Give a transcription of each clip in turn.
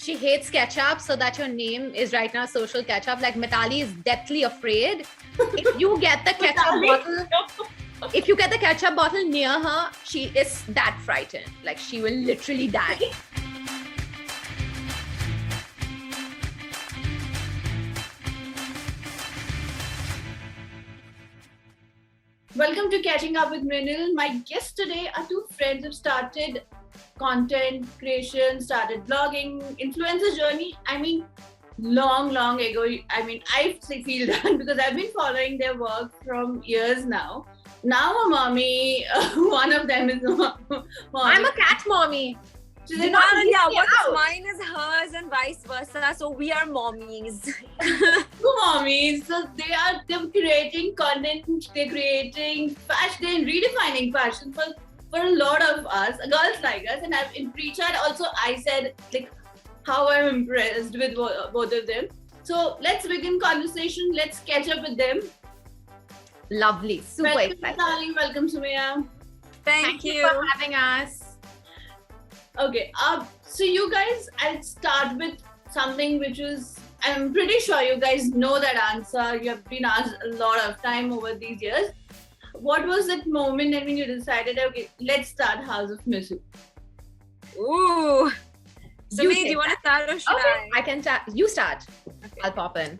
She hates ketchup, so that your name is right now social ketchup. Like Mitali is deathly afraid. If you get the ketchup bottle near her, she is that frightened. Like she will literally die. Welcome to Catching Up with Mrinil. My guests today are two friends who started content creation, started blogging, influencer journey. I mean, long ago. I mean, I feel that because I've been following their work from years now. Now a mommy, one of them is a mommy. I'm a cat mommy. What's mine is hers and vice versa. So we are mommies. Two mommies. So they're creating content, they're creating fashion, they're redefining fashion for a lot of us, girls like us. And in pre-chat also I said like how I'm impressed with both of them. So let's begin conversation. Let's catch up with them. Lovely. Super welcome, excited. Mitali. Welcome, Summiyya. Thank you for having us. Okay, so you guys, I'll start with something which is, I'm pretty sure you guys know that answer. You have been asked a lot of time over these years. What was that moment when you decided, okay, let's start House of MISU? Ooh. So, do you want to start or should I? I can start. You start. Okay. I'll pop in.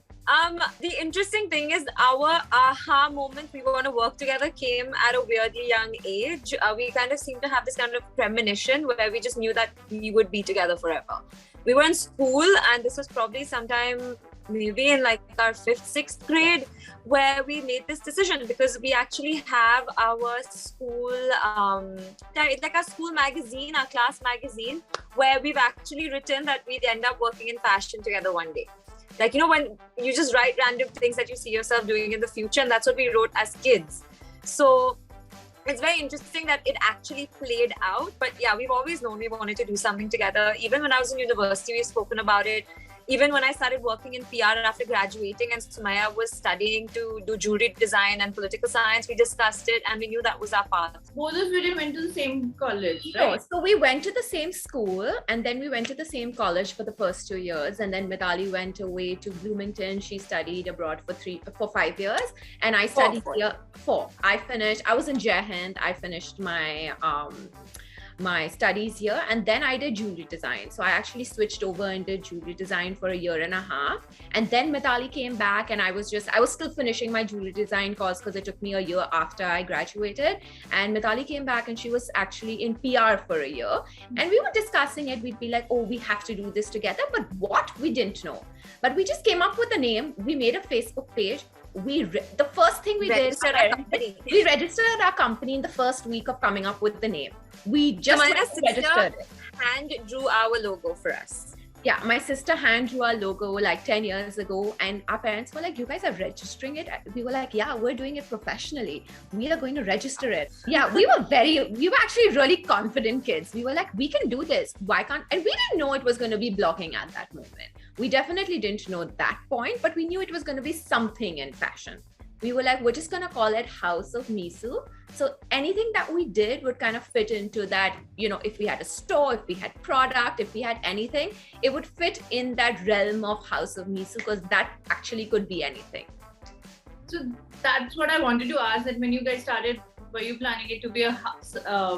The interesting thing is our aha moment, we want to work together, came at a weirdly young age. We kind of seemed to have this kind of premonition where we just knew that we would be together forever. We were in school and this was probably sometime maybe in like our 5th, 6th grade where we made this decision because we actually have our school, like our school magazine, our class magazine, where we've actually written that we'd end up working in fashion together one day. Like, you know, when you just write random things that you see yourself doing in the future, and that's what we wrote as kids. So it's very interesting that it actually played out. But yeah, we've always known we wanted to do something together. Even when I was in university, we've spoken about it. Even when I started working in PR after graduating and Summiyya was studying to do jewelry design and political science, we discussed it and we knew that was our path. Both of you went to the same college, right? No, so we went to the same school and then we went to the same college for the first 2 years. And then Mitali went away to Bloomington. She studied abroad for 5 years. And I studied here 4. I was in Jai Hind. I finished my studies here and then I did jewelry design. So I actually switched over and did jewelry design for 1.5 years. And then Mitali came back and I was still finishing my jewelry design course because it took me 1 year after I graduated. And Mitali came back and she was actually in PR for 1 year. And we were discussing it. We'd be like, oh, we have to do this together. But what? We didn't know. But we just came up with a name. We made a Facebook page. The first thing we registered our company in the first week of coming up with the name. We just registered it. Hand drew our logo for us. Yeah, my sister hand drew our logo like 10 years ago and our parents were like, you guys are registering it? We were like, yeah, we're doing it professionally. We are going to register it. Yeah, we were actually really confident kids. We were like, we can do this. Why can't? And we didn't know it was going to be blogging at that moment. We definitely didn't know that point, but we knew it was going to be something in fashion. We were like, we're just going to call it House of MISU. So anything that we did would kind of fit into that, you know, if we had a store, if we had product, if we had anything, it would fit in that realm of House of MISU because that actually could be anything. So that's what I wanted to ask, that when you guys started, were you planning it to be a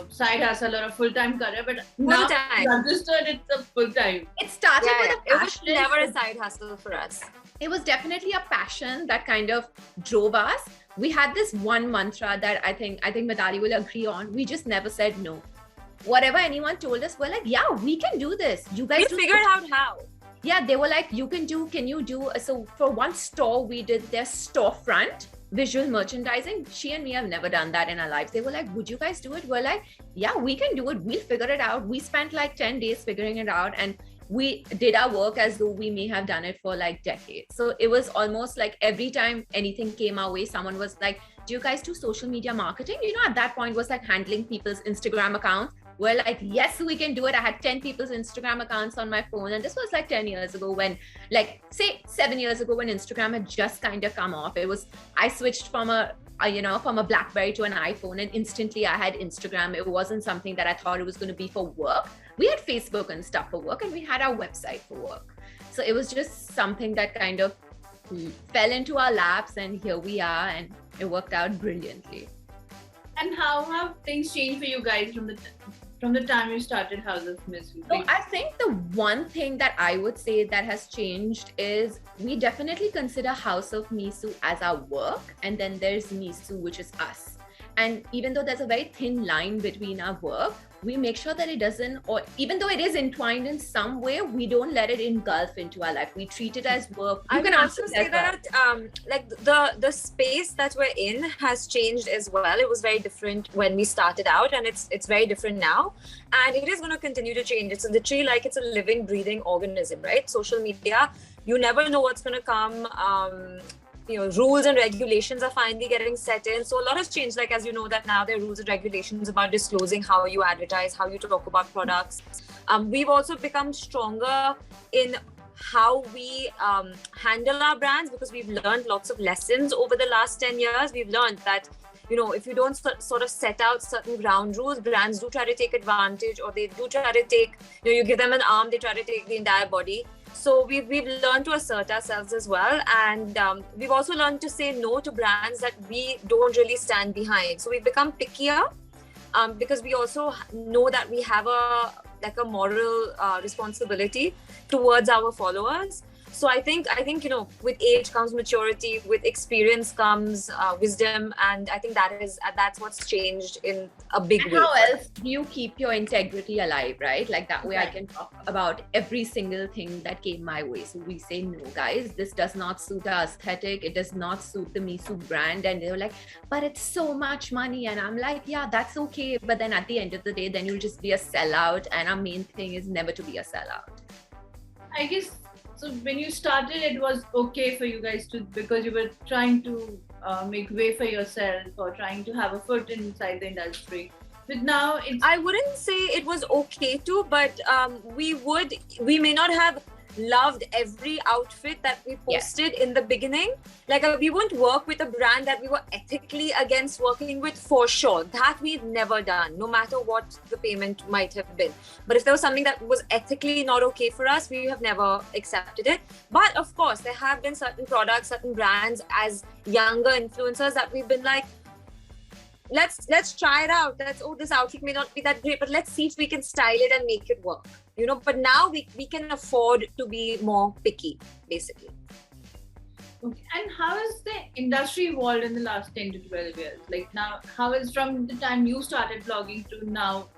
side hustle or a full-time career? But now registered, it's a full-time. It started with a passion. It was never a side hustle for us. It was definitely a passion that kind of drove us. We had this one mantra that I think Mitali will agree on. We just never said no. Whatever anyone told us, we're like, yeah, we can do this. You guys figured out how. Yeah, they were like, can you do? So for one store, we did their storefront visual merchandising. She and me have never done that in our lives. They were like, would you guys do it? We're like, yeah, we can do it. We'll figure it out. We spent like 10 days figuring it out and we did our work as though we may have done it for like decades. So it was almost like every time anything came our way, someone was like, do you guys do social media marketing? You know, at that point was like handling people's Instagram accounts. We're like, yes, we can do it. I had 10 people's Instagram accounts on my phone. And this was like 10 years ago when, like, say 7 years ago when Instagram had just kind of come off. I switched from a from a BlackBerry to an iPhone, and instantly I had Instagram. It wasn't something that I thought it was going to be for work. We had Facebook and stuff for work, and we had our website for work. So it was just something that kind of fell into our laps, and here we are, and it worked out brilliantly. And how have things changed for you guys from the time you started House of MISU? So I think the one thing that I would say that has changed is we definitely consider House of MISU as our work, and then there's MISU, which is us. And even though there's a very thin line between our work, we make sure that it doesn't, or even though it is entwined in some way, we don't let it engulf into our life. We treat it as work. I can also say that like the space that we're in has changed as well. It was very different when we started out, and it's very different now, and it is going to continue to change. It's literally like it's a living, breathing organism, right? Social media, you never know what's going to come. Rules and regulations are finally getting set in. So a lot has changed. Like, as you know, that now there are rules and regulations about disclosing how you advertise, how you talk about products. We've also become stronger in how we handle our brands, because we've learned lots of lessons over the last 10 years. We've learned that, if you don't sort of set out certain ground rules, brands do try to take advantage, or they do try to take, you give them an arm, they try to take the entire body. So we've learned to assert ourselves as well, and we've also learned to say no to brands that we don't really stand behind. So we've become pickier because we also know that we have a moral responsibility towards our followers. So I think with age comes maturity, with experience comes wisdom, and I think that's what's changed in a big way. How else do you keep your integrity alive, right? Like that way, I can talk about every single thing that came my way. So we say, no, guys, this does not suit our aesthetic. It does not suit the MISU brand, and they're like, but it's so much money, and I'm like, yeah, that's okay. But then at the end of the day, then you'll just be a sellout, and our main thing is never to be a sellout. I guess. So when you started, it was okay for you guys because you were trying to make way for yourself, or trying to have a foot inside the industry. But now I wouldn't say it was okay to, but we may not have loved every outfit that we posted in the beginning. Like we wouldn't work with a brand that we were ethically against working with, for sure. That we've never done, no matter what the payment might have been. But if there was something that was ethically not okay for us, we have never accepted it. But of course, there have been certain products, certain brands as younger influencers that we've been like, let's try it out. This outfit may not be that great, but let's see if we can style it and make it work. But now we can afford to be more picky, basically. Okay. And how has the industry evolved in the last 10 to 12 years? Like now, how is from the time you started blogging to now?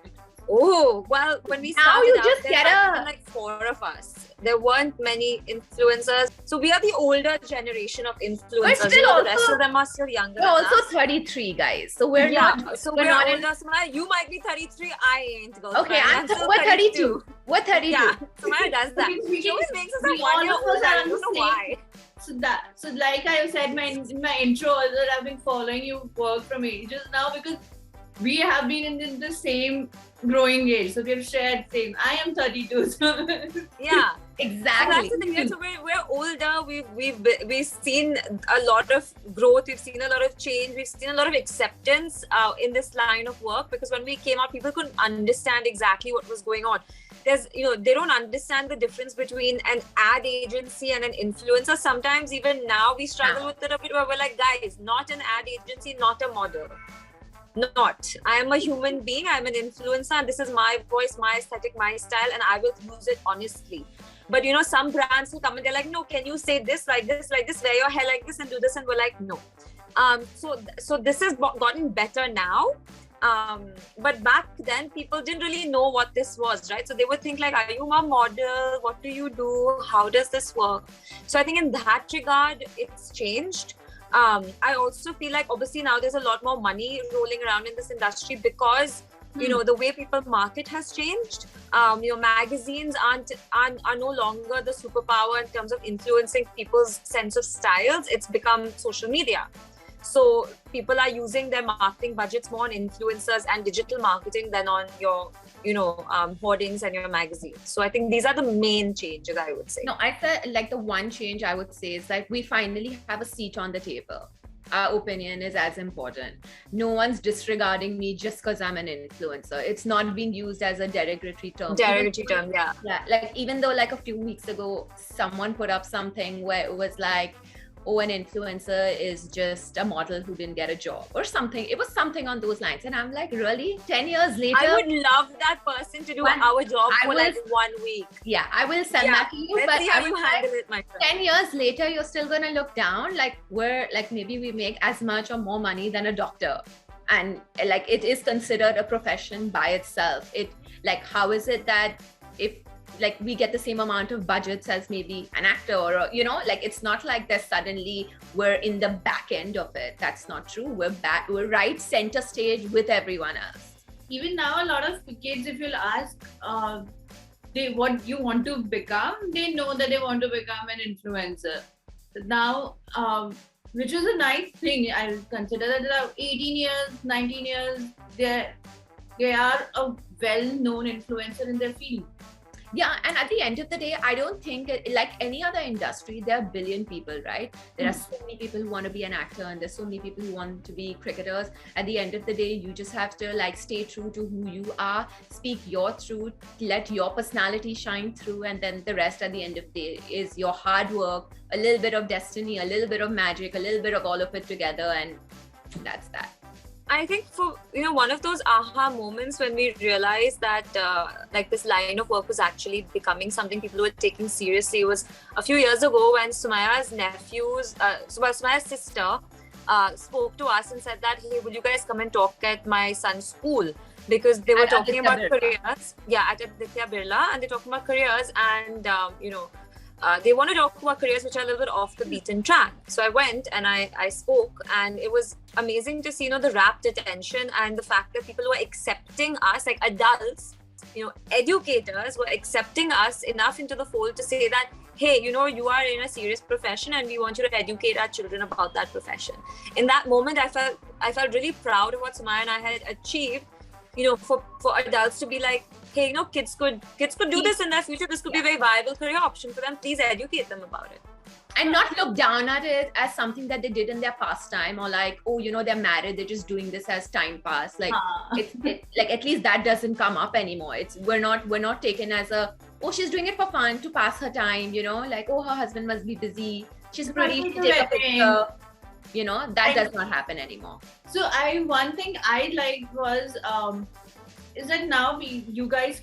Oh, well, when we started now you just get like 4 of us. There weren't many influencers. So we are the older generation of influencers. We're still the rest of them are still younger. We're also 33, guys. So we're not. So we're older. Samaya, you might be 33. I ain't. Girl. Okay, we're 32. We're 32. Yeah, Samaya does that. She always makes us a 1 year old. I don't know why. So like I said in my intro, that I've been following you work from ages now, because we have been in the same growing age. So we have shared same. I am 32. So yeah. Exactly. So that's the thing. So we're older. We've seen a lot of growth. We've seen a lot of change. We've seen a lot of acceptance in this line of work, because when we came out, people couldn't understand exactly what was going on. They don't understand the difference between an ad agency and an influencer. Sometimes even now we struggle with it a bit, where we're like, guys, not an ad agency, not a model. Not. I am a human being. I'm an influencer, and this is my voice, my aesthetic, my style, and I will use it honestly. But some brands will come and they're like, no, can you say this, like this, wear your hair like this and do this? And we're like, no. So this has gotten better now. But back then, people didn't really know what this was, right? So they would think like, are you a model? What do you do? How does this work? So I think in that regard, it's changed. I also feel like obviously now there's a lot more money rolling around in this industry, because the way people market has changed. Magazines are no longer the superpower in terms of influencing people's sense of styles. It's become social media. So people are using their marketing budgets more on influencers and digital marketing than on your, hoardings and your magazines. So I think these are the main changes, I would say. No, I said like the one change I would say is that we finally have a seat on the table. opinion is as important. No one's disregarding me just because I'm an influencer. It's not being used as a derogatory term. Yeah. Yeah, like even though like a few weeks ago, someone put up something where it was like, oh, an influencer is just a model who didn't get a job or something. It was something on those lines. And I'm like, really? 10 years later? I would love that person to do our job for like 1 week. Yeah, I will send that to you. Let's see how you handle it, my friend. 10 years later, you're still going to look down like maybe we make as much or more money than a doctor. And like it is considered a profession by itself. How is it that if like we get the same amount of budgets as maybe an actor or it's not like that suddenly we're in the back end of it. That's not true. We're right center stage with everyone else. Even now, a lot of kids, if you'll ask what you want to become, they know that they want to become an influencer now, which is a nice thing. I consider that they're 18 years, 19 years, they are a well-known influencer in their field. Yeah, and at the end of the day, I don't think like any other industry, there are a billion people, right? There are so many people who want to be an actor, and there's so many people who want to be cricketers. At the end of the day, you just have to like stay true to who you are, speak your truth, let your personality shine through, and then the rest at the end of the day is your hard work, a little bit of destiny, a little bit of magic, a little bit of all of it together, and that's that. I think for one of those aha moments when we realized that like this line of work was actually becoming something people were taking seriously was a few years ago when Sumayya's sister spoke to us and said that, hey, will you guys come and talk at my son's school? Because they were talking about careers. Yeah, at Aditya Birla, and they're talking about careers, and they want to talk about careers which are a little bit off the beaten track. So I went and I spoke, and it was amazing to see, the rapt attention and the fact that people were accepting us, like adults, educators were accepting us enough into the fold to say that, hey, you are in a serious profession and we want you to educate our children about that profession. In that moment, I felt really proud of what Sumayya and I had achieved, for adults to be like, hey, kids could do this in their future. This could be a very viable career option for them. Please educate them about it. And not look down at it as something that they did in their pastime, or like, oh, they're married, they're just doing this as time pass. Like, like at least that doesn't come up anymore. We're not taken as oh, she's doing it for fun to pass her time. Like, oh, her husband must be busy. She's pretty. She take a picture. That does not happen anymore. So one thing I liked was is that now you guys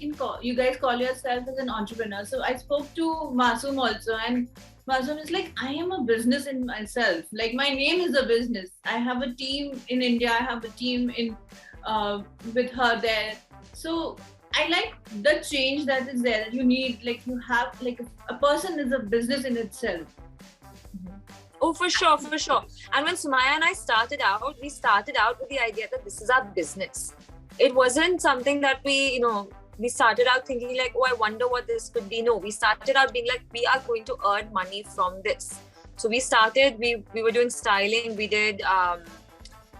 call yourself as an entrepreneur. So I spoke to Masum also, and Masum is like, I am a business in myself. Like, my name is a business. I have a team in India. I have a team in with her there. So I like the change that is there. That you need, like, you have like a person is a business in itself. Oh, for sure. And when Sumayya and I started out, we started out with the idea that this is our business. It wasn't something that we started out thinking like, oh, I wonder what this could be. No, we started out being like, we are going to earn money from this. So we started, we were doing styling, we did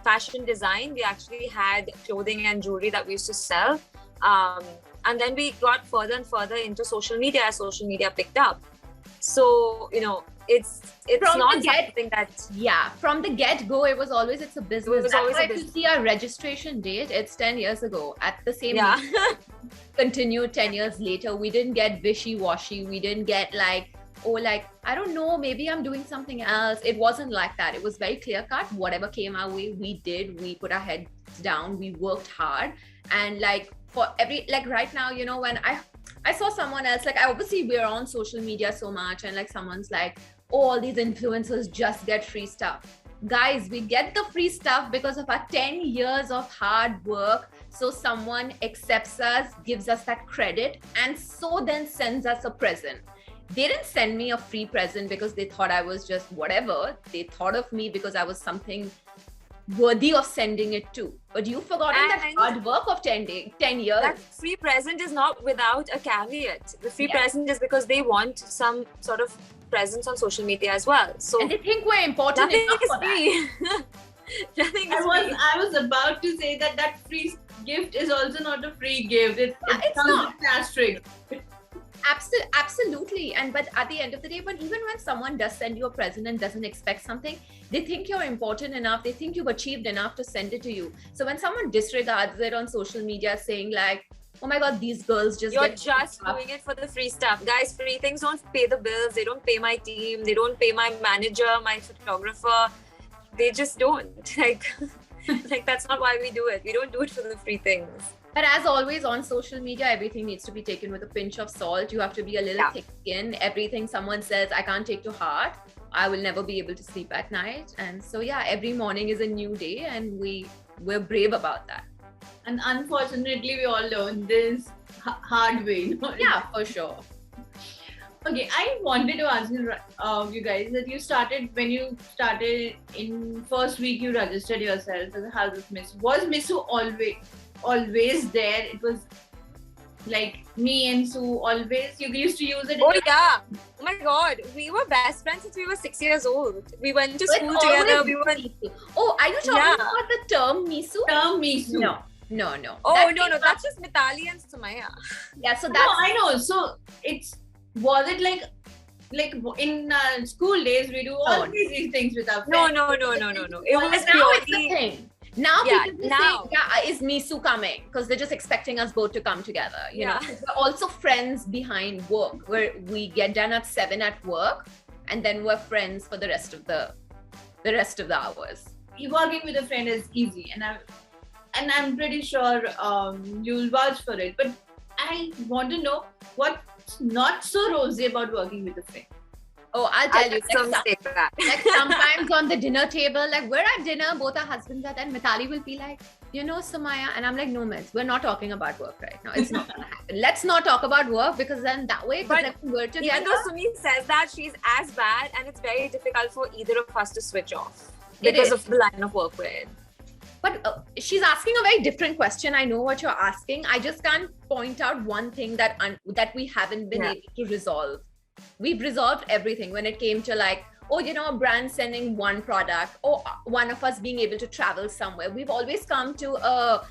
fashion design. We actually had clothing and jewelry that we used to sell. And then we got further and further into social media as social media picked up. So, it's from not something that... Yeah, from the get-go, it was always, it's a business. That's why if you see our registration date, it's 10 years ago. At the same time, continued 10 years later, we didn't get wishy-washy. We didn't get like, oh, like, I don't know, maybe I'm doing something else. It wasn't like that. It was very clear-cut. Whatever came our way, we did. We put our heads down. We worked hard. And like, for every, like right now, when I saw someone else, like, obviously we're on social media so much, and like someone's like, oh, all these influencers just get free stuff. Guys, we get the free stuff because of our 10 years of hard work. So someone accepts us, gives us that credit, and so then sends us a present. They didn't send me a free present because they thought I was just whatever. They thought of me because I was something worthy of sending it to. But you've forgotten that hard work of 10 years. That free present is not without a caveat. The free present is because they want some sort of presence on social media as well. So and they think we're important enough for that. I was about to say that free gift is also not a free gift. It comes with an asterisk. Absolutely. But at the end of the day, but even when someone does send you a present and doesn't expect something, they think you're important enough, they think you've achieved enough to send it to you. So when someone disregards it on social media saying like, oh my god, these girls just You're just doing it for the free stuff. Guys, free things don't pay the bills. They don't pay my team. They don't pay my manager, my photographer. They just don't. Like that's not why we do it. We don't do it for the free things. But as always on social media, everything needs to be taken with a pinch of salt. You have to be a little thick-skinned. Everything someone says, I can't take to heart. I will never be able to sleep at night. And so yeah, every morning is a new day, and we're brave about that. And unfortunately, we all learn this hard way. Yeah, for sure. Okay, I wanted to ask you guys that when you started in first week, you registered yourself as a House of MISU. Was MISU always there? It was like me and Sue always. You used to use it. Oh yeah! Oh my god, we were best friends since we were 6 years old. We went to school together. We were. Oh, are you talking about the term MISU? Term MISU. No. Oh no, that's just Mitali and Summiyya. Yeah, so that's. No, I know. So was it like in school days we do all these things with our friends? No. It was now purely. It's the thing. Now people say, is MISU coming? Because they're just expecting us both to come together. You know, we're also friends behind work, where we get done at 7 at work, and then we're friends for the rest of the hours. Working with a friend is easy, and I'm pretty sure you'll vouch for it. But I want to know what's not so rosy about working with a friend. Oh, I'll tell you. Like sometimes on the dinner table, like we're at dinner, both our husbands are there, and Mitali will be like, Summiyya, and I'm like, no, miss, we're not talking about work right now. It's not gonna happen. Let's not talk about work, because then that way, but we're together. Even though Sumi says that, she's as bad, and it's very difficult for either of us to switch off because of the line of work we're in. But she's asking a very different question. I know what you're asking. I just can't point out one thing that we haven't been able to resolve. We've resolved everything when it came to like, a brand sending one product, or one of us being able to travel somewhere. We've always come to a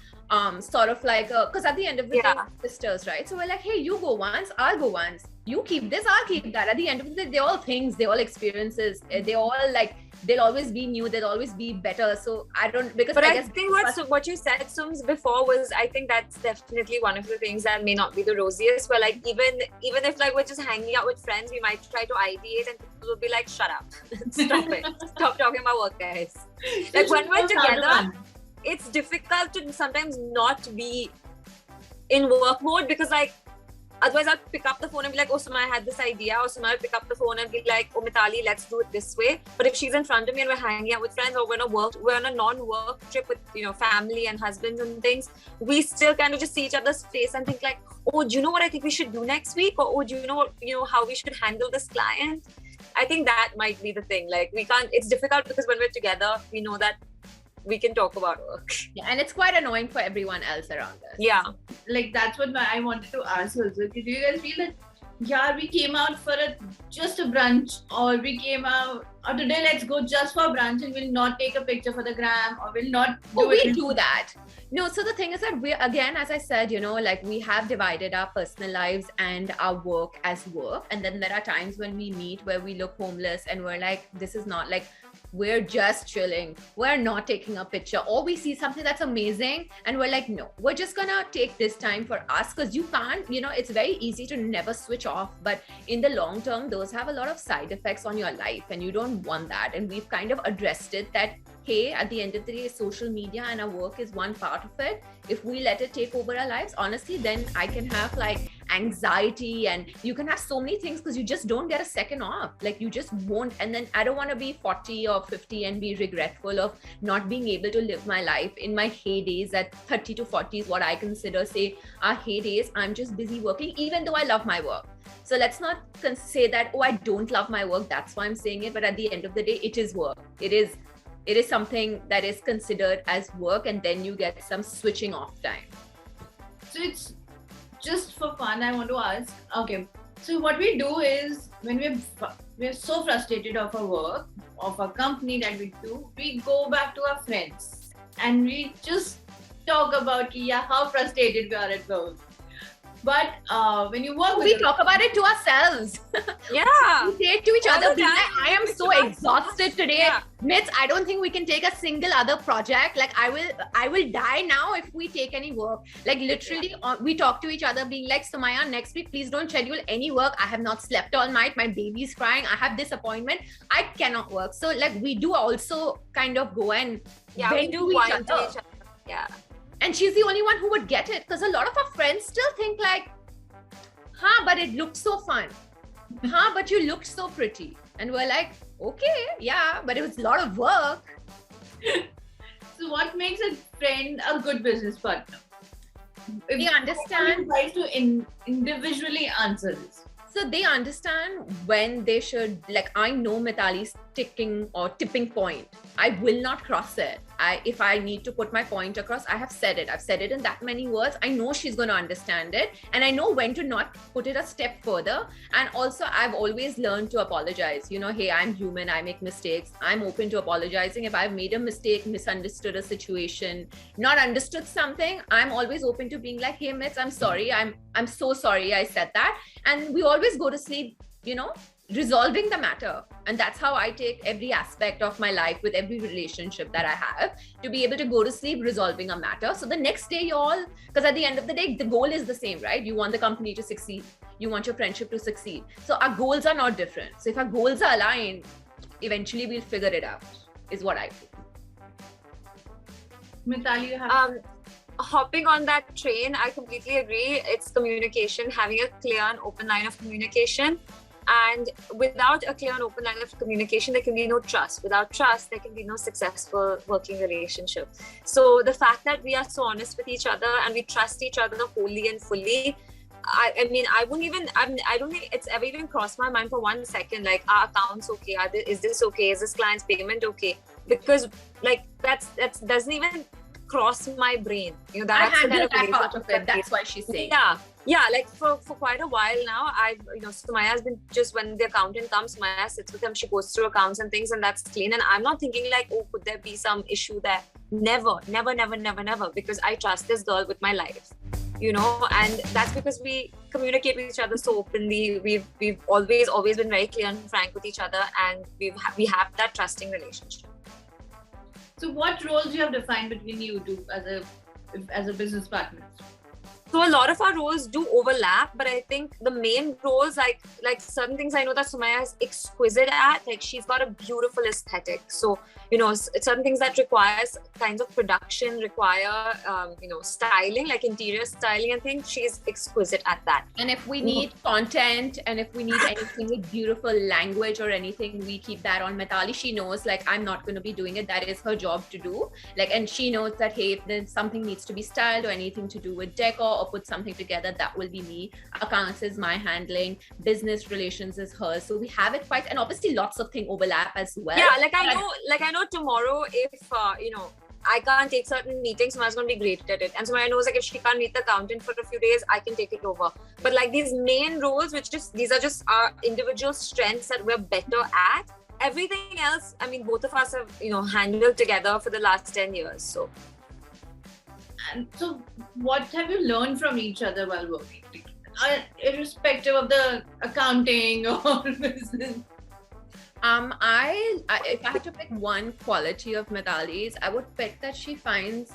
sort of like because at the end of the day, we're sisters, right? So we're like, hey, you go once, I'll go once. You keep this, I'll keep that. At the end of the day, they're all things, they're all experiences. They all like, they'll always be new, they'll always be better. So I don't, because but I think what you said, Sums, before was, I think that's definitely one of the things that may not be the rosiest, where like even if like we're just hanging out with friends, we might try to ideate and people will be like, shut up, stop it, stop talking about work, guys. Like when we're together, it's difficult to sometimes not be in work mode, because like otherwise I'll pick up the phone and be like, oh, Summiyya, I had this idea, or Summiyya will pick up the phone and be like, oh, Mitali, let's do it this way. But if she's in front of me and we're hanging out with friends, or we're on a non-work trip with family and husbands and things, we still kind of just see each other's face and think like, oh, do you know what I think we should do next week? Or oh, do you know what, how we should handle this client? I think that might be the thing. Like we can't, it's difficult because when we're together, we know that we can talk about work. Yeah, and it's quite annoying for everyone else around us. Yeah. Like that's what I wanted to ask also. Do you guys feel that, we came out for just a brunch, or we came out, or today let's go just for brunch and we'll not take a picture for the gram, or we'll not do it. We do that. No, so the thing is that we, again, as I said, like we have divided our personal lives and our work as work. And then there are times when we meet where we look homeless and we're like, this is not like, we're just chilling, we're not taking a picture, or we see something that's amazing and we're like, no, we're just gonna take this time for us, because you can't, it's very easy to never switch off, but in the long term, those have a lot of side effects on your life and you don't want that. And we've kind of addressed it that, hey, at the end of the day, social media and our work is one part of it. If we let it take over our lives, honestly, then I can have like anxiety, and you can have so many things because you just don't get a second off. Like you just won't. And then I don't want to be 40 or 50 and be regretful of not being able to live my life in my heydays at 30 to 40 is what I consider, say, our heydays. I'm just busy working, even though I love my work. So let's not say that, oh, I don't love my work, that's why I'm saying it. But at the end of the day, it is work. It is something that is considered as work, and then you get some switching off time. So it's just for fun, I want to ask, okay, so what we do is when we're so frustrated of our work, of our company that we do, we go back to our friends and we just talk about how frustrated we are at work. But when you work with we talk about it to ourselves. Yeah. We say it to each All other, the being time. like, I am so exhausted today. Yeah. Mitz, I don't think we can take a single other project. Like I will die now if we take any work. Like literally, we talk to each other being like, Summiyya, next week, please don't schedule any work. I have not slept all night. My baby's crying. I have this appointment. I cannot work. So like we do also kind of go and We do each whine to other. each other. Yeah. And she's the only one who would get it, because a lot of our friends still think like, but it looked so fun. But you looked so pretty. And we're like, okay, yeah, but it was a lot of work. So what makes a friend a good business partner? If They understand. tries to individually answer this. So they understand when they should, like, I know Mitali's tipping point. I will not cross it. If I need to put my point across, I have said it. I've said it in that many words. I know she's going to understand it. And I know when to not put it a step further. And also, I've always learned to apologize. You know, hey, I'm human. I make mistakes. I'm open to apologizing. If I've made a mistake, misunderstood a situation, not understood something, I'm always open to being like, hey, Mitz, I'm sorry. I'm so sorry I said that. And we always go to sleep, you know, resolving the matter. And that's how I take every aspect of my life with every relationship that I have, to be able to go to sleep resolving a matter. So the next day because at the end of the day, the goal is the same, right? You want the company to succeed. You want your friendship to succeed. So our goals are not different. So if our goals are aligned, eventually we'll figure it out, is what I feel. Mitali, you have... Hopping on that train, I completely agree. It's communication, having a clear and open line of communication. And without a clear and open line of communication, there can be no trust. Without trust, there can be no successful working relationship. So the fact that we are so honest with each other and we trust each other wholly and fully, I don't think it's ever even crossed my mind for 1 second, like, our accounts okay? Is this okay? Is this client's payment okay? Because like that doesn't even cross my brain. You know, I that's handle the kind that part of it. That's why she's saying. Yeah, like for quite a while now, Summiyya has been, just when the accountant comes, Summiyya sits with him, she goes through accounts and things, and that's clean. And I'm not thinking like, oh, could there be some issue there? Never, because I trust this girl with my life, you know, and that's because we communicate with each other so openly. We've always been very clear and frank with each other, and we have that trusting relationship. So what roles you have defined between you two as a business partners? So a lot of our roles do overlap, but I think the main roles, like certain things I know that Summiyya is exquisite at, like she's got a beautiful aesthetic. So, you know, certain things that requires kinds of production, require, styling, like interior styling and things, she's exquisite at that. And if we need content, and if we need anything with beautiful language or anything, we keep that on Mitali. She knows, like, I'm not going to be doing it. That is her job to do. Like, and she knows that, hey, if there's something needs to be styled or anything to do with decor or put something together, that will be me. Accounts is my handling. Business relations is hers. So we have it quite, and obviously lots of things overlap as well. Yeah, I know tomorrow if, I can't take certain meetings, Summiyya's going to be great at it. And Summiyya knows, like, if she can't meet the accountant for a few days, I can take it over. But like these main roles, these are just our individual strengths that we're better at. Everything else, I mean, both of us have, handled together for the last 10 years. So. And so what have you learned from each other while working? Irrespective of the accounting or business. If I had to pick one quality of Mitali's, I would pick that she can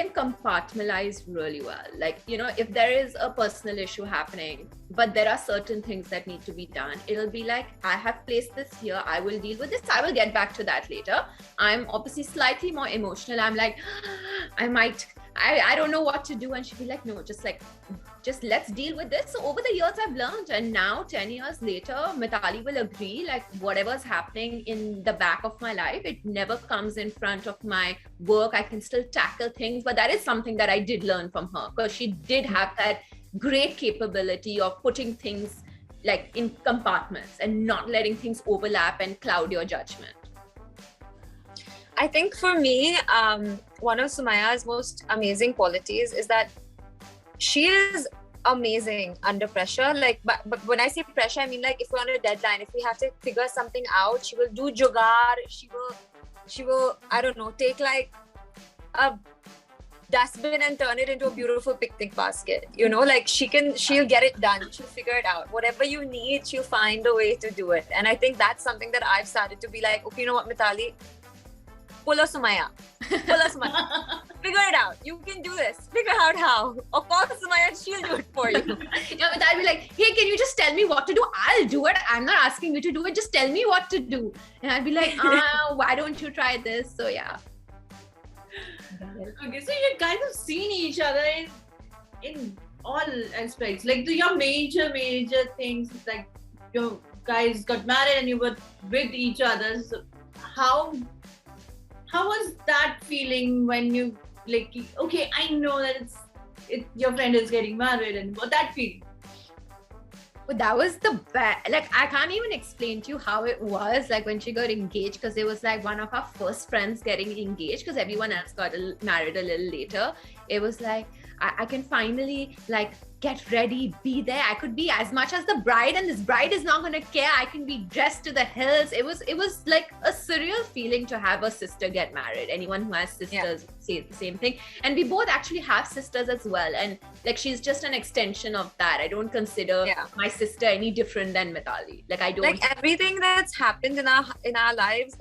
compartmentalize really well. Like, if there is a personal issue happening, but there are certain things that need to be done, it'll be like, I have placed this here, I will deal with this, I will get back to that later. I'm obviously slightly more emotional. I'm like, I don't know what to do. And she'd be like, no, just let's deal with this. So over the years I've learned, and now 10 years later, Mitali will agree, like, whatever's happening in the back of my life, it never comes in front of my work. I can still tackle things, but that is something that I did learn from her, because she did have that great capability of putting things like in compartments and not letting things overlap and cloud your judgment. I think for me, one of Summiyya's most amazing qualities is that she is amazing under pressure. Like, but when I say pressure, I mean, like, if we're on a deadline, if we have to figure something out, she will do jugaad. She will, I don't know, take like a dustbin and turn it into a beautiful picnic basket. You know, like she'll get it done. She'll figure it out. Whatever you need, she'll find a way to do it. And I think that's something that I've started to be like, okay, you know what, Mitali? Pull a Summiyya. Figure it out. You can do this. Figure out how. Or call Summiyya and she'll do it for you. Yeah, but I'll be like, hey, can you just tell me what to do? I'll do it. I'm not asking you to do it. Just tell me what to do. And I'll be like, why don't you try this? So yeah. Okay, so you guys have seen each other in all aspects. Like your major things, like you guys got married and you were with each other. So how was that feeling when you like, okay, I know that your friend is getting married, and what that feeling? But that was the best. Like, I can't even explain to you how it was like when she got engaged, because it was like one of our first friends getting engaged, because everyone else got married a little later. It was like I can finally like get ready, be there. I could be as much as the bride, and this bride is not gonna care. I can be dressed to the hills. It was like a surreal feeling to have a sister get married. Anyone who has sisters say the same thing. And we both actually have sisters as well. And like, she's just an extension of that. I don't consider my sister any different than Mitali. Like, I don't like everything that's happened in our lives.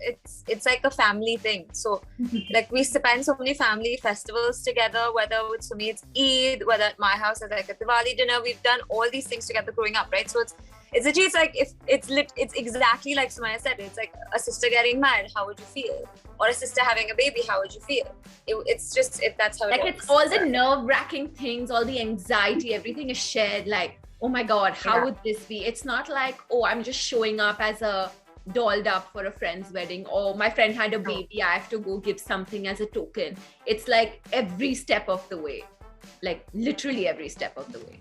It's like a family thing. So like we spend so many family festivals together, whether it's for me it's Eid, whether at my house it's like a Diwali dinner. We've done all these things together growing up, right? So it's like if it's exactly like Summiyya said. It's like a sister getting married, how would you feel? Or a sister having a baby, how would you feel? It's just that's how it works. It's all the nerve-wracking things, all the anxiety, everything is shared. Like, oh my God, how would this be? It's not like, oh, I'm just showing up as a dolled up for a friend's wedding, or my friend had a baby, I have to go give something as a token. It's like every step of the way, like literally every step of the way.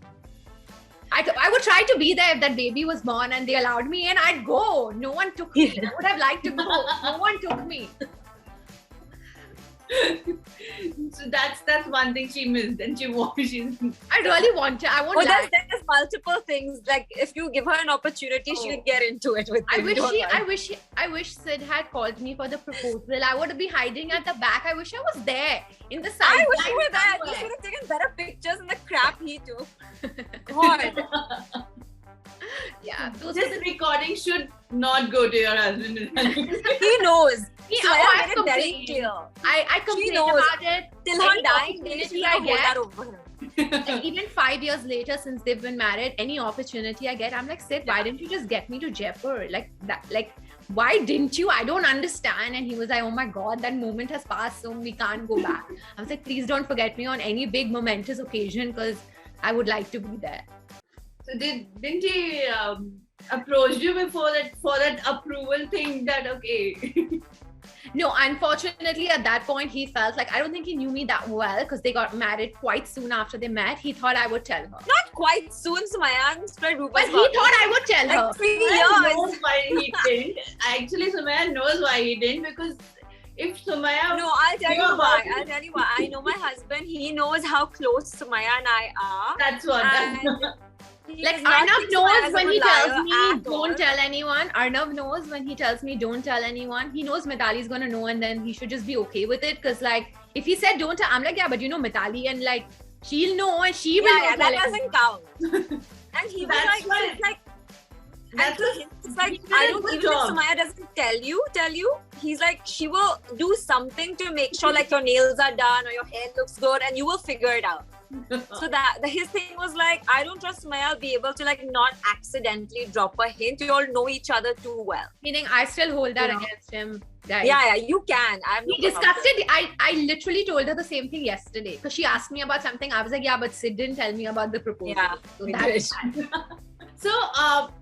I would try to be there if that baby was born and they allowed me, and I'd go. No one took me. I would have liked to go. No one took me. So that's one thing she missed, and I really want to. I want. There's multiple things. Like if you give her an opportunity, she'll get into it with you. I wish Sid had called me for the proposal. I would be hiding at the back. I wish I was there in the side. I wish you were there. You should have taken better pictures in the crap he took. God. Yeah, this recording should not go to your husband. He knows. I made it very clear. I complain about it till her dying day. She hold that over him. Like, even 5 years later, since they've been married, any opportunity I get, I'm like, Sid, why didn't you just get me to Jaipur? Like that, like why didn't you? I don't understand. And he was like, oh my God, that moment has passed, so we can't go back. I was like, please don't forget me on any big momentous occasion, because I would like to be there. So didn't he approach you before that for that approval thing that okay? No, unfortunately at that point he felt like, I don't think he knew me that well, because they got married quite soon after they met. He thought I would tell her. Not quite soon, Summiyya. But he thought I would tell her. 3 years. Knows why he didn't. Actually, Summiyya knows why he didn't, because if Summiyya... No, I'll tell you why. I know my husband. He knows how close Summiyya and I are. That's what. Like Arnav knows when he tells me don't tell anyone. Arnav knows when he tells me don't tell anyone. He knows Mitali's gonna know, and then he should just be okay with it. Because like if he said don't tell, I'm like, yeah, but you know Mitali, and like she'll know and she will know. Yeah, that doesn't count. And he was like it's like I don't even if Summiyya doesn't tell you, he's like, she will do something to make sure like your nails are done or your hair looks good, and you will figure it out. So his thing was like, I don't trust Summiyya, I'll be able to like not accidentally drop a hint. You all know each other too well. Meaning I still hold that against him. Guys. Yeah, you can. He discussed it. I literally told her the same thing yesterday, because she asked me about something. I was like, yeah, but Sid didn't tell me about the proposal. Yeah, so that's So,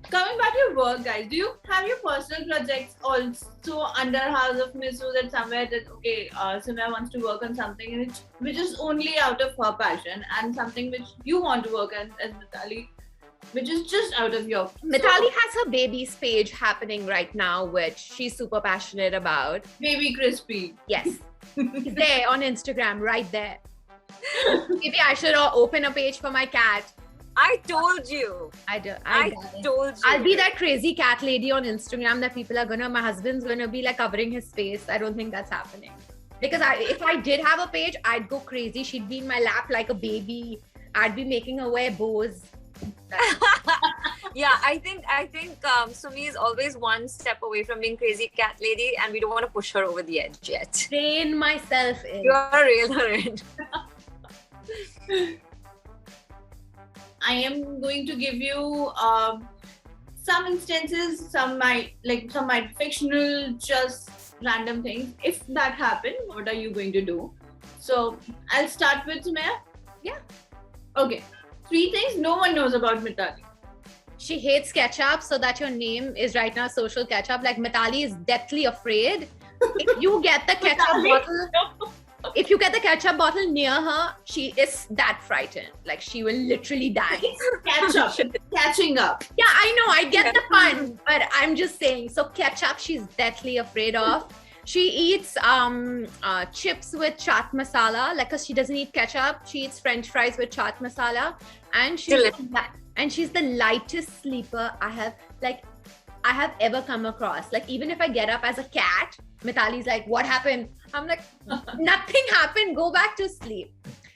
coming back to your work, guys, do you have your personal projects also under House of MISU, that somewhere that, okay, Summiyya wants to work on something which is only out of her passion, and something which you want to work on as Mitali, which is just out of your... Mitali has her baby's page happening right now, which she's super passionate about. Baby Crispy. Yes. It's there on Instagram, right there. Maybe I should open a page for my cat. I told you. I told you. I'll be that crazy cat lady on Instagram that people are my husband's gonna be like covering his face. I don't think that's happening. Because if I did have a page, I'd go crazy. She'd be in my lap like a baby. I'd be making her wear bows. Yeah, I think Sumi is always one step away from being crazy cat lady, and we don't want to push her over the edge yet. Train myself in. You're real her in. I am going to give you some instances, some might fictional, just random things. If that happened, what are you going to do? So I'll start with Sumayya. Yeah. Okay. 3 things no one knows about Mitali. She hates ketchup, so that your name is right now social ketchup. Like Mitali is deathly afraid. If you get the ketchup bottle near her, she is that frightened. Like she will literally die. Ketchup, catching up. Yeah, I know. I get the fun, but I'm just saying. So ketchup, she's deathly afraid of. She eats chips with chaat masala. Like, cause she doesn't eat ketchup. She eats French fries with chaat masala, and she's the lightest sleeper I have ever come across. Like, even if I get up as a cat, Mitali's like, "What happened?" I'm like, "Nothing happened. Go back to sleep."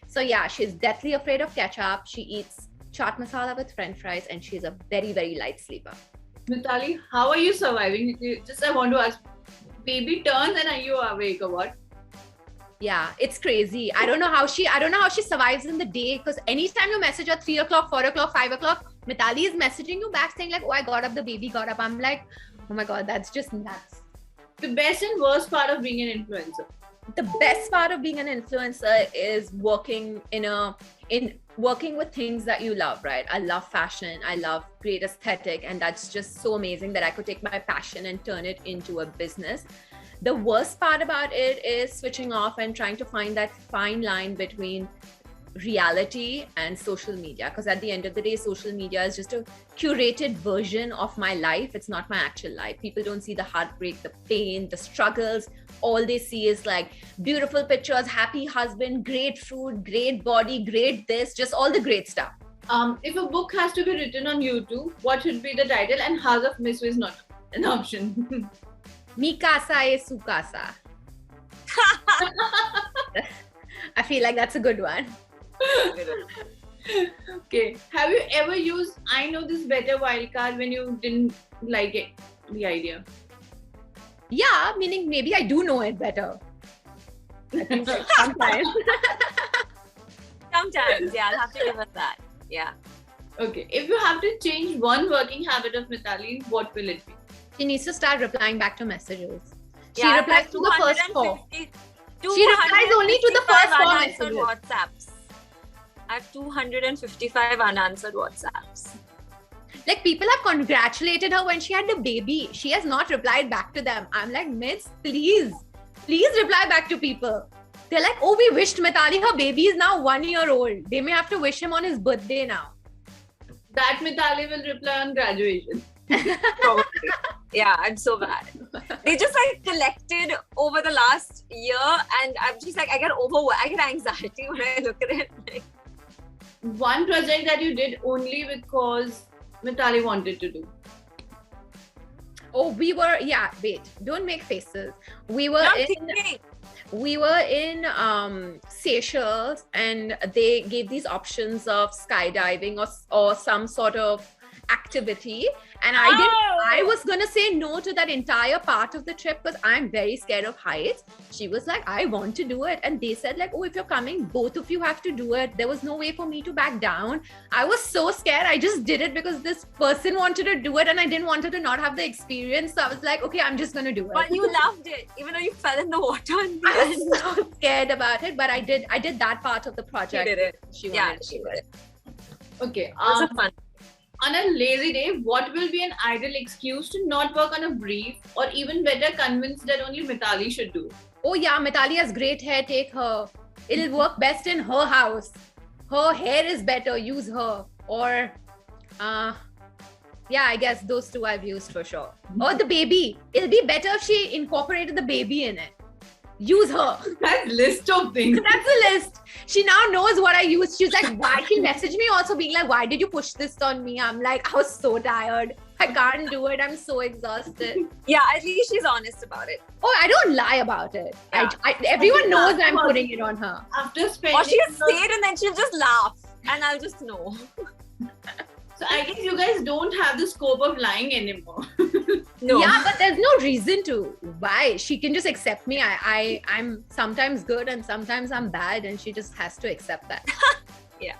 So yeah, she's deathly afraid of ketchup. She eats chaat masala with French fries, and she's a very, very light sleeper. Mitali, how are you surviving? I want to ask. Baby turns and are you awake or what? Yeah, it's crazy. I don't know how she survives in the day, because anytime you message her 3 o'clock, 4 o'clock, 5 o'clock, Mitali is messaging you back saying like, "Oh, I got up, the baby got up." I'm like, oh my God, that's just nuts. The best and worst part of being an influencer. The best part of being an influencer is working working with things that you love, right? I love fashion. I love great aesthetic. And that's just so amazing that I could take my passion and turn it into a business. The worst part about it is switching off and trying to find that fine line between reality and social media. Because at the end of the day, social media is just a curated version of my life. It's not my actual life. People don't see the heartbreak, the pain, the struggles. All they see is like beautiful pictures, happy husband, great food, great body, great this, just all the great stuff. If a book has to be written on YouTube, what should be the title? And House of MISU is not an option. Mi casa es su casa. I feel like that's a good one. Okay. Have you ever used "I know this better" wildcard when you didn't like it, the idea? Yeah, meaning maybe I do know it better. I think sometimes. Sometimes, yeah, I'll have to give us that. Yeah. Okay. If you have to change one working habit of Mitali, what will it be? She needs to start replying back to messages. She Yeah, replies like to the first 4. 250 She replies only to the first 4 unanswered messages. WhatsApps. I have 255 unanswered WhatsApps. Like, people have congratulated her when she had the baby. She has not replied back to them. I'm like, Miss, please reply back to people. They're like, "Oh, we wished Mitali, her baby is now 1 year old. They may have to wish him on his birthday now." That Mitali will reply on graduation. Probably. Yeah, I'm so bad. They just like collected over the last year, and I'm just like, I get anxiety when I look at it. Like, one project that you did only because Mitali wanted to do. Oh, wait, don't make faces. We were in Seychelles, and they gave these options of skydiving or some sort of activity, and I was gonna say no to that entire part of the trip because I'm very scared of heights. She was like, "I want to do it," and they said like, "Oh, if you're coming, both of you have to do it." There was no way for me to back down. I was so scared. I just did it because this person wanted to do it, and I didn't want her to not have the experience. So I was like, "Okay, I'm just gonna do it." But you loved it, even though you fell in the water. I was so scared about it, but I did that part of the project. She did it. She wanted to do it. Okay. It was fun. On a lazy day, what will be an ideal excuse to not work on a brief, or even better, convince that only Mitali should do? Oh yeah, Mitali has great hair, take her. It'll work best in her house. Her hair is better, use her. Or, yeah, I guess those two I've used for sure. Or the baby. It'll be better if she incorporated the baby in it. Use her. That list of things. That's a list. She now knows what I used. She's like, why? She messaged me also being like, "Why did you push this on me?" I'm like, I was so tired. I can't do it. I'm so exhausted. Yeah, at least she's honest about it. Oh, I don't lie about it. Yeah. Everyone knows I'm putting it on her. After spending... Or she'll say it and then she'll just laugh. And I'll just know. So I guess you guys don't have the scope of lying anymore. No. Yeah, but there's no reason to. Why? She can just accept me. I'm sometimes good and sometimes I'm bad, and she just has to accept that. Yeah.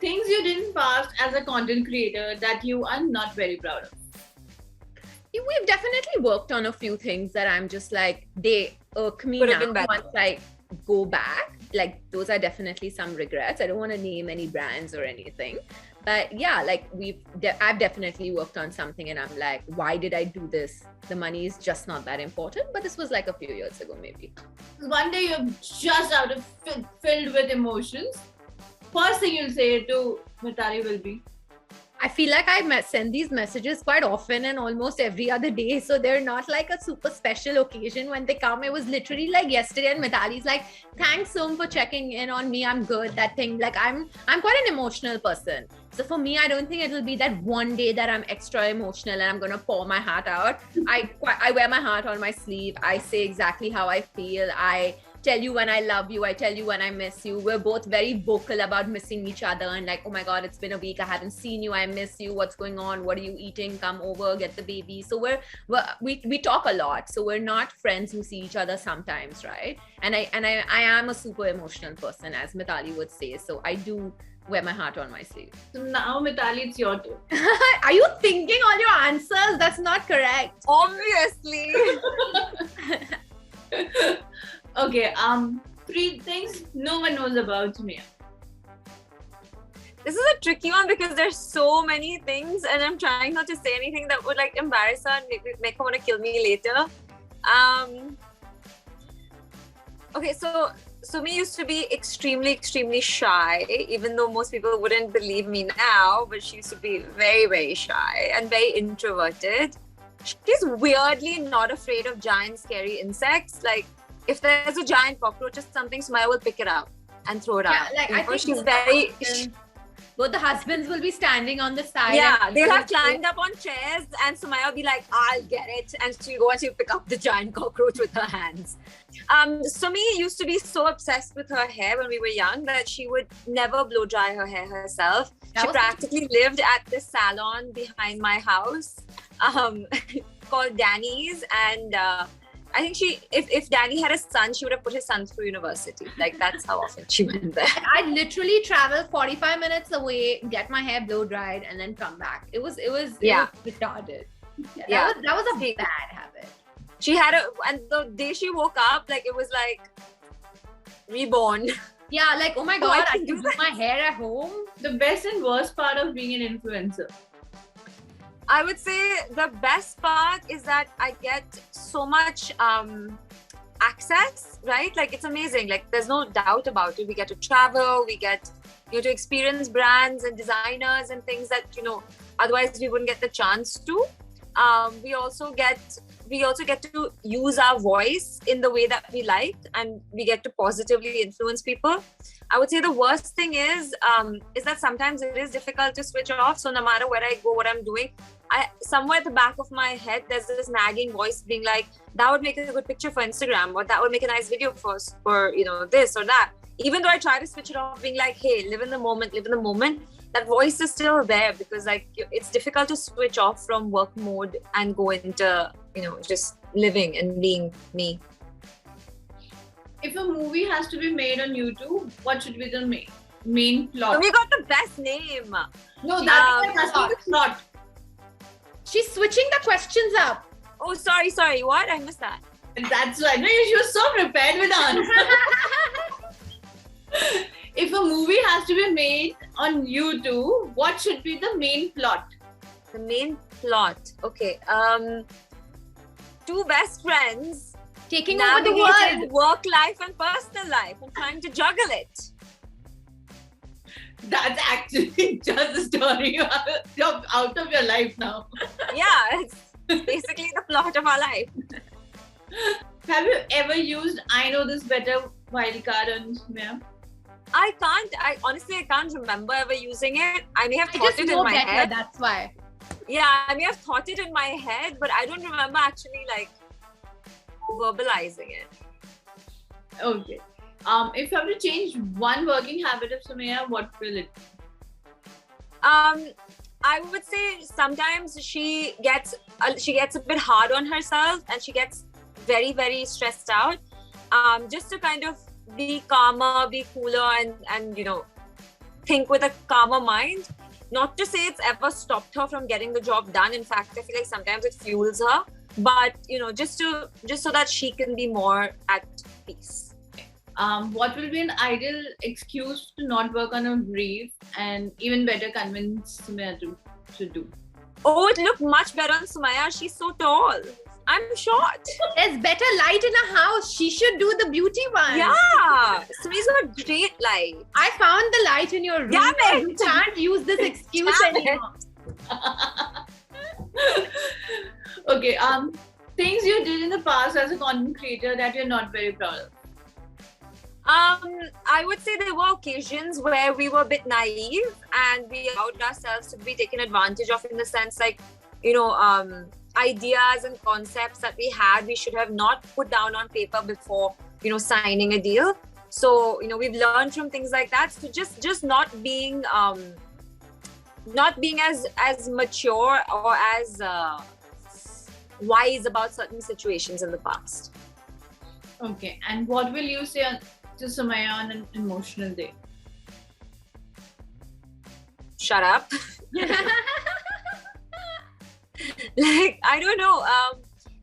Things you did in past as a content creator that you are not very proud of. We've definitely worked on a few things that I'm just like, they irk me Could have now been better. once I go back. Like, those are definitely some regrets. I don't want to name any brands or anything. But yeah, like I've definitely worked on something and I'm like, why did I do this? The money is just not that important. But this was like a few years ago, maybe. One day you're just filled with emotions. First thing you'll say to Mitali will be, I feel like I send these messages quite often and almost every other day. So they're not like a super special occasion when they come. It was literally like yesterday and Mitali's like, thanks Som for checking in on me. I'm good. That thing, like I'm quite an emotional person. So for me, I don't think it'll be that one day that I'm extra emotional and I'm going to pour my heart out. I wear my heart on my sleeve. I say exactly how I feel. I tell you when I love you. I tell you when I miss you. We're both very vocal about missing each other and like, oh my God, it's been a week. I haven't seen you. I miss you. What's going on? What are you eating? Come over, get the baby. So we talk a lot. So we're not friends who see each other sometimes, right? And I am a super emotional person, as Mitali would say. So I do wear my heart on my sleeve. so now Mitali, it's your turn. Are you thinking all your answers? That's not correct. Obviously. Okay, 3 things no one knows about me. This is a tricky one because there's so many things and I'm trying not to say anything that would like embarrass her and make her want to kill me later. Okay, so Sumi used to be extremely shy, even though most people wouldn't believe me now, but she used to be very, very shy and very introverted. She's weirdly not afraid of giant scary insects. Like if there's a giant cockroach or something, Sumayya will pick it up and throw it out. Like I think she's very... Both the husbands will be standing on the side. Yeah, they'll have climbed up on chairs and Sumayya will be like, I'll get it. And she'll go and she'll pick up the giant cockroach with her hands. Sumi used to be so obsessed with her hair when we were young that she would never blow dry her hair herself. She practically lived at the salon behind my house called Danny's. And I think if Danny had a son, she would have put his son through university. Like that's how often she went there. I'd literally travel 45 minutes away, get my hair blow dried, and then come back. It was retarded. Yeah. That was a bad habit. She had and the day she woke up, like it was like reborn. Yeah, like oh my God, I can do my hair at home. The best and worst part of being an influencer. I would say the best part is that I get so much access, right? Like it's amazing. Like there's no doubt about it. We get to travel, we get to experience brands and designers and things that, otherwise we wouldn't get the chance to. We also get to use our voice in the way that we like, and we get to positively influence people. I would say the worst thing is that sometimes it is difficult to switch off. So no matter where I go, what I'm doing, somewhere at the back of my head, there's this nagging voice being like, that would make a good picture for Instagram, or that would make a nice video for this or that. Even though I try to switch it off, being like, hey, live in the moment. That voice is still there because like it's difficult to switch off from work mode and go into, just living and being me. If a movie has to be made on YouTube, what should be the main plot? So we got the best name. No, that has to be the plot. She's switching the questions up. Oh, sorry. What? I missed that. That's right. No, she was so prepared with answers. If a movie has to be made on YouTube, what should be the main plot? The main plot. Okay. 2 best friends taking over the world. Work life and personal life and trying to juggle it. That's actually just the story out of your life now. Yeah, it's basically the plot of our life. Have you ever used I Know This Better wildcard on Summiyya? I honestly can't remember ever using it. I may have thought it in my head. That's why. Yeah, I mean, I've thought it in my head, but I don't remember actually like verbalizing it. Okay. If you have to change one working habit of Summiyya, what will it be? I would say sometimes she gets a bit hard on herself and she gets very, very stressed out. Just to kind of be calmer, be cooler, and you know, think with a calmer mind. Not to say it's ever stopped her from getting the job done. In fact, I feel like sometimes it fuels her. But you know, just so that she can be more at peace. What will be an ideal excuse to not work on a brief and even better convince Summiyya to do? Oh, it looked much better on Summiyya. She's so tall. I'm short. There's better light in a house. She should do the beauty one. Yeah. Summiyya's got great light. I found the light in your room. Damn it. You can't use this excuse Damn it. anymore. Okay. Things you did in the past as a content creator that you're not very proud of. I would say there were occasions where we were a bit naive and we allowed ourselves to be taken advantage of, in the sense like, you know, ideas and concepts that we had, we should have not put down on paper before, you know, signing a deal. So, you know, we've learned from things like that. So just not being as mature or as wise about certain situations in the past. Okay. And what will you say to Summiyya on an emotional day? Shut up. Like, I don't know.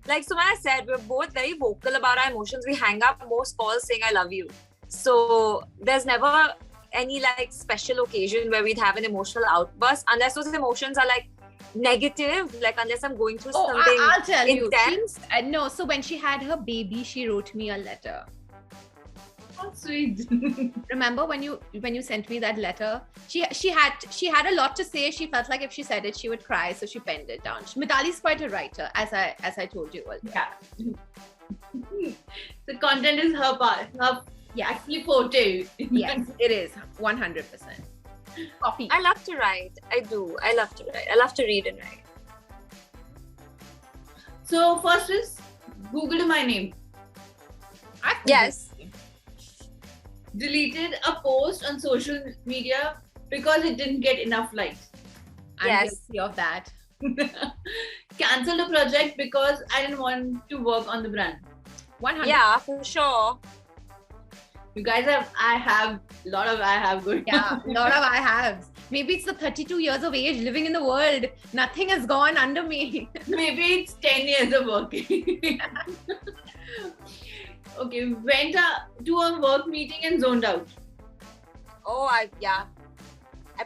Like Summiyya said, we're both very vocal about our emotions. We hang up most calls saying I love you. So there's never any like special occasion where we'd have an emotional outburst, unless those emotions are like negative, like unless I'm going through something I'll tell intense. you. No, so when she had her baby, she wrote me a letter. Oh, sweet. Remember when you sent me that letter? She had a lot to say. She felt like if she said it, she would cry, so she penned it down. Mitali's quite a writer, as I told you earlier. Yeah. The content is her part. Actually forte. Yes, it is 100%. Coffee. I love to write. I do. I love to write. I love to read and write. So first is Google my name. Yes. Deleted a post on social media because it didn't get enough likes. I'm guilty of that. Cancelled a project because I didn't want to work on the brand. 100. Yeah, for sure. You guys I have good. Yeah, a lot of I haves. Maybe it's the 32 years of age living in the world. Nothing has gone under me. Maybe it's 10 years of working. Okay, went to a work meeting and zoned out. Oh, I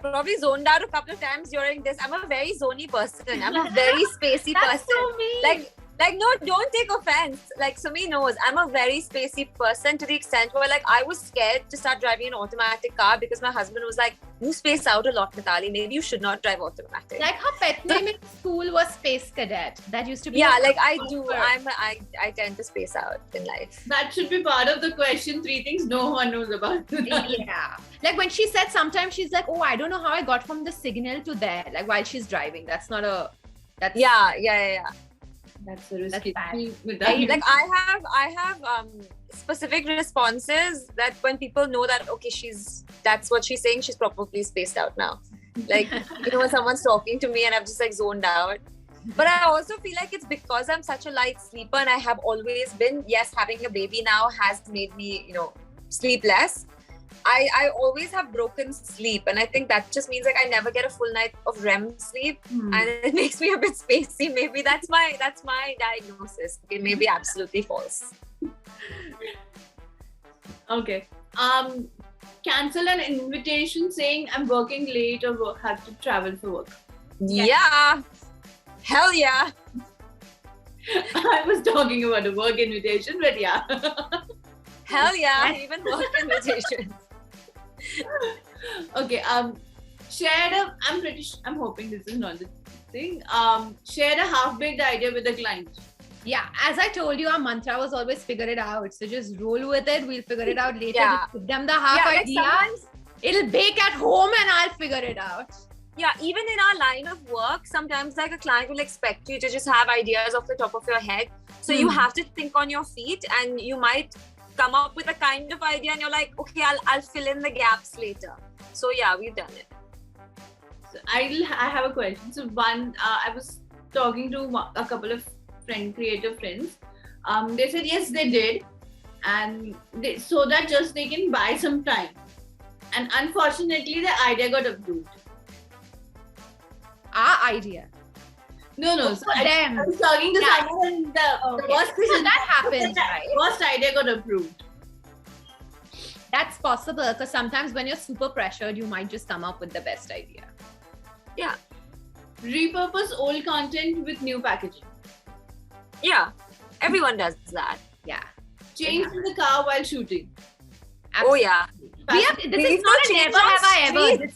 probably zoned out a couple of times during this. I'm a very zony person. I'm a very spacey That's person. so mean. Like no, don't take offense. Like Sumi knows, I'm a very spacey person to the extent where like I was scared to start driving an automatic car because my husband was like, you space out a lot, Mitali. Maybe you should not drive automatic. Like her pet name in school was Space Cadet. That used to be. Yeah, like I do. I tend to space out in life. That should be part of the question. 3 things no one knows about. Yeah. Like when she said sometimes she's like, oh, I don't know how I got from the signal to there. Like while she's driving. That's not a. That's Yeah. That's a risky thing. Like I have specific responses that when people know that okay, that's what she's saying, she's probably spaced out now. Like, you know, when someone's talking to me and I've just like zoned out. But I also feel like it's because I'm such a light sleeper and I have always been. Yes, having a baby now has made me, you know, sleep less. I always have broken sleep, and I think that just means like I never get a full night of REM sleep, and it makes me a bit spacey. Maybe that's my diagnosis. It may be absolutely false. Okay. Cancel an invitation saying I'm working late or have to travel for work. Yeah. Hell yeah. I was talking about a work invitation, but yeah. Hell yeah. Even work invitations. Okay. I'm hoping this is not the thing. Shared a half-baked idea with the client. Yeah, as I told you, our mantra was always figure it out. So just roll with it. We'll figure it out later. Yeah. Just give them the half idea. Like It'll bake at home and I'll figure it out. Yeah, even in our line of work, sometimes like a client will expect you to just have ideas off the top of your head. So you have to think on your feet, and you might come up with a kind of idea and you're like, okay, I'll fill in the gaps later. So yeah, we've done it. So I have a question. So I was talking to a couple of creative friends. They said yes, they did, and so that just they can buy some time. And unfortunately, the idea got approved. Our idea. No. So I was talking to someone, and the worst decision that happens, right? Worst idea got approved. That's possible, because sometimes when you're super pressured, you might just come up with the best idea. Yeah. Repurpose old content with new packaging. Yeah. Everyone does that. Yeah. Change in the car while shooting. Absolutely. Oh yeah. This is not a never have I ever.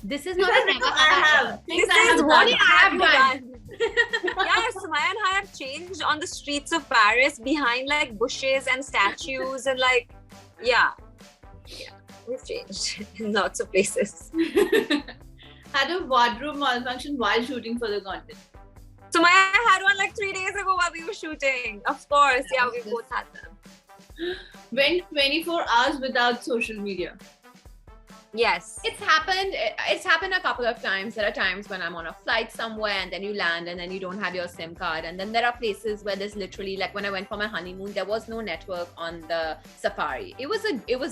This is not a never have I ever. This is what I have done. Yeah, Summiyya and I have changed on the streets of Paris behind like bushes and statues and like, yeah, we've changed in lots of places. Had a wardrobe malfunction while shooting for the content. Summiyya had one like 3 days ago while we were shooting. Of course, yeah, we both had them. Went 24 hours without social media. Yes. It's happened a couple of times. There are times when I'm on a flight somewhere and then you land and then you don't have your SIM card. And then there are places where there's literally, like when I went for my honeymoon, there was no network on the safari. It was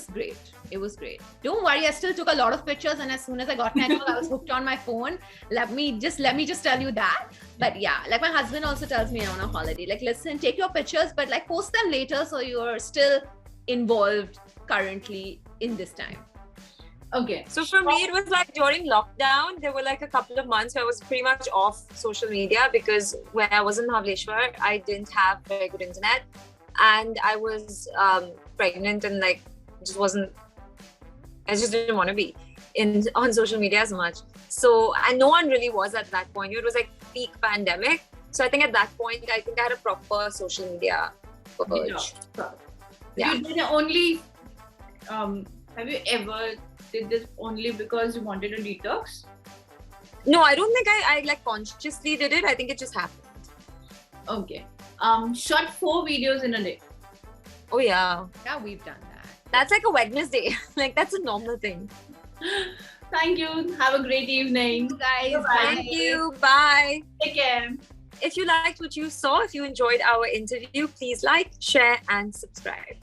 great. It was great. Don't worry, I still took a lot of pictures, and as soon as I got network, I was hooked on my phone. Let me just tell you that. But yeah, like my husband also tells me on a holiday, like, listen, take your pictures, but like post them later so you're still involved currently in this time. Okay. So for me, it was like during lockdown, there were like a couple of months where I was pretty much off social media, because when I was in Mahabaleshwar, I didn't have very good internet, and I was pregnant, and like I just didn't want to be on social media as much. So, and no one really was at that point. It was like peak pandemic. So I think at that point, I had a proper social media urge. Yeah. You did only, have you ever did this only because you wanted a detox? No, I don't think I like consciously did it. I think it just happened. Okay. Shot 4 videos in a day. Oh yeah. Yeah, we've done that. That's like a Wednesday. Like that's a normal thing. Thank you. Have a great evening. Guys, bye. Thank you. Bye. Take care. If you liked what you saw, if you enjoyed our interview, please like, share, and subscribe.